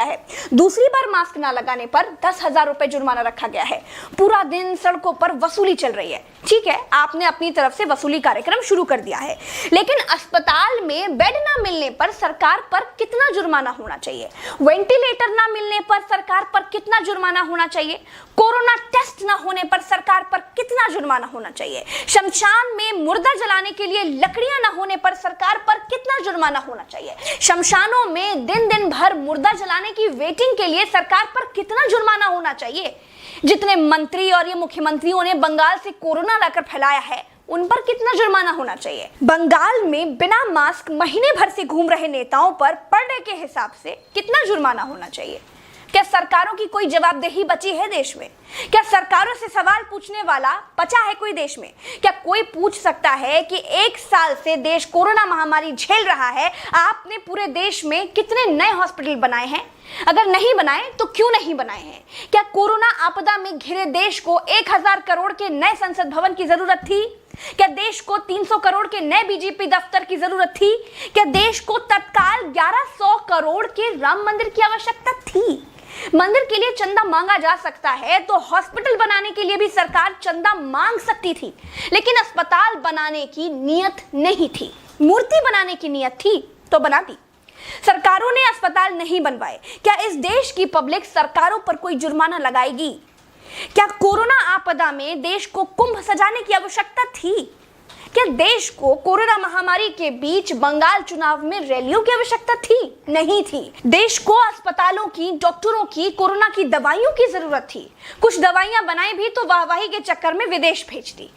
है। दूसरी बार मास्क ना लगाने पर 10,000 रुपए जुर्माना रखा गया है। पूरा दिन सड़कों पर वसूली चल रही है। ठीक है, आपने अपनी तरफ से वसूली कार्यक्रम शुरू कर दिया है, लेकिन अस्पताल में बेड ना मिलने पर सरकार पर कितना जुर्माना होना चाहिए? वेंटिलेटर ना मिलने पर सरकार पर कितना जुर्माना होना चाहिए? कोरोना टेस्ट ना होने पर सरकार पर कितना जुर्माना होना चाहिए? शमशान में मुर्दा जलाने के लिए लकड़ियां ना होने पर सरकार पर कितना जुर्माना होना चाहिए? शमशानों में दिन दिन भर मुर्दा जलाने की वेटिंग के लिए सरकार पर कितना जुर्माना होना चाहिए? जितने मंत्री और ये मुख्यमंत्रियों ने बंगाल से कोरोना लाकर फैलाया है, उन पर कितना जुर्माना होना चाहिए? बंगाल में बिना मास्क महीने भर से घूम रहे नेताओं पर पर डे के हिसाब से कितना जुर्माना होना चाहिए? क्या सरकारों की कोई जवाबदेही बची है देश में? क्या सरकारों से सवाल पूछने वाला बचा है कोई देश में? क्या कोई पूछ सकता है कि 1 साल से देश कोरोना महामारी झेल रहा है, आपने पूरे देश में कितने नए हॉस्पिटल बनाए हैं? अगर नहीं बनाए तो क्यों नहीं बनाए हैं? क्या कोरोना आपदा में घिरे देश को 1,000 करोड़ के नए संसद भवन की जरूरत थी? क्या देश को 300 करोड़ के नए बीजेपी दफ्तर की जरूरत थी? क्या देश को तत्काल 1100 करोड़ के राम मंदिर की आवश्यकता थी? मंदिर के लिए चंदा मांगा जा सकता है तो हॉस्पिटल बनाने के लिए भी सरकार चंदा मांग सकती थी, लेकिन अस्पताल बनाने की नियत नहीं थी। मूर्ति बनाने की नियत थी तो बना दी। सरकारों ने अस्पताल नहीं बनवाए। क्या इस देश की पब्लिक सरकारों पर कोई जुर्माना लगाएगी? क्या कोरोना आपदा में देश को कुंभ सजाने की आवश्यकता थी? क्या देश को कोरोना महामारी के बीच बंगाल चुनाव में रैलियों की आवश्यकता थी? नहीं थी। देश को अस्पतालों की, डॉक्टरों की, कोरोना की दवाइयों की जरूरत थी। कुछ दवाइयां बनाई भी तो वाहवाही के चक्कर में विदेश भेज दी।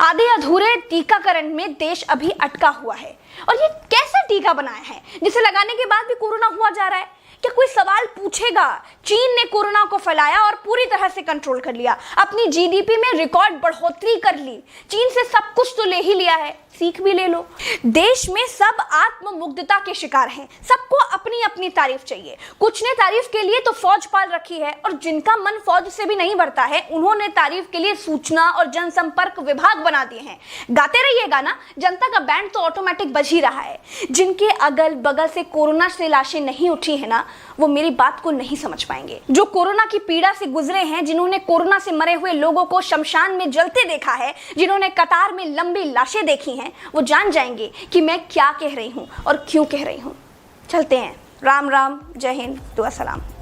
आधे अधूरे टीकाकरण में देश अभी अटका हुआ है। और ये कैसा टीका बनाया है जिसे लगाने के बाद भी कोरोना हुआ जा रहा है? क्या कोई सवाल पूछेगा? चीन ने कोरोना को फैलाया और पूरी तरह से कंट्रोल कर लिया। अपनी जीडीपी में रिकॉर्ड बढ़ोतरी कर ली। चीन से सब कुछ तो ले ही लिया है, सीख भी ले लो। देश में सब आत्ममुग्धता के शिकार हैं। सबको अपनी अपनी तारीफ चाहिए। कुछ ने तारीफ के लिए तो फौज पाल रखी है, और जिनका मन फौज से भी नहीं भरता है, उन्होंने तारीफ के लिए सूचना और जनसंपर्क विभाग बना दिए हैं। गाते रहिएगा ना, जनता का बैंड तो ऑटोमेटिक बज ही रहा है। जिनके अगल बगल से कोरोना से लाशें नहीं उठी है ना, वो मेरी बात को नहीं समझ पाएंगे। जो कोरोना की पीड़ा से गुजरे हैं, जिन्होंने कोरोना से मरे हुए लोगों को शमशान में जलते देखा है, जिन्होंने कतार में लंबी लाशें देखी हैं, वो जान जाएंगे कि मैं क्या कह रही हूं और क्यों कह रही हूं। चलते हैं। राम राम, जय हिंद, दुआ सलाम।